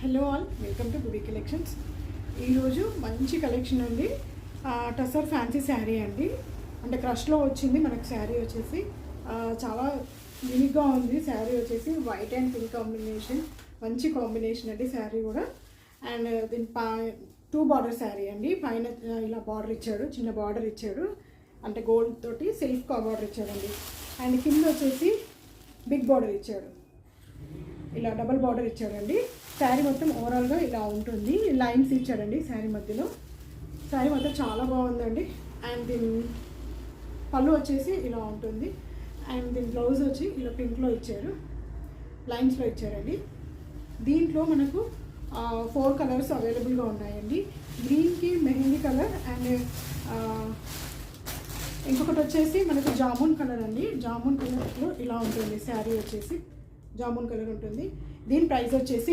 Hello all, welcome to Bubi collections. ఈరోజు మంచి collection ఉంది. టసర్ ఫ్యాన్సీ శారీ అండి. అంటే క్రష్లో వచ్చింది మనకు శారీ వచ్చేసి. చాలా యూనిక్గా ఉంది శారీ వచ్చేసి. వైట్ అండ్ పింక్ కాంబినేషన్, మంచి కాంబినేషన్ అండి శారీ కూడా. అండ్ దీని టూ బార్డర్ శారీ అండి. పైన ఇలా బార్డర్ ఇచ్చాడు, చిన్న బార్డర్ ఇచ్చాడు, అంటే గోల్డ్ తోటి సెల్ఫ్ బార్డర్ ఇచ్చాడండి. అండ్ కింద వచ్చేసి బిగ్ బార్డర్ ఇచ్చాడు, ఇలా డబల్ బార్డర్ ఇచ్చాడండి. శారీ మొత్తం ఓవరాల్గా ఇలా ఉంటుంది. లైన్స్ ఇచ్చాడండి శారీ మధ్యలో. శారీ మొత్తం చాలా బాగుందండి. అండ్ దీని పళ్ళు వచ్చేసి ఇలా ఉంటుంది. అండ్ దీని బ్లౌజ్ వచ్చి ఇలా పింక్లో ఇచ్చారు, లైన్స్లో ఇచ్చారండి. దీంట్లో మనకు 4 కలర్స్ అవైలబుల్గా ఉన్నాయండి. గ్రీన్కి మెహందీ కలర్ అండ్ ఇంకొకటి వచ్చేసి మనకు జామున్ కలర్ అండి. జామున్ కలర్లో ఇలా ఉంటుంది శారీ వచ్చేసి, జామున్ కలర్ ఉంటుంది. దీని ప్రైస్ వచ్చేసి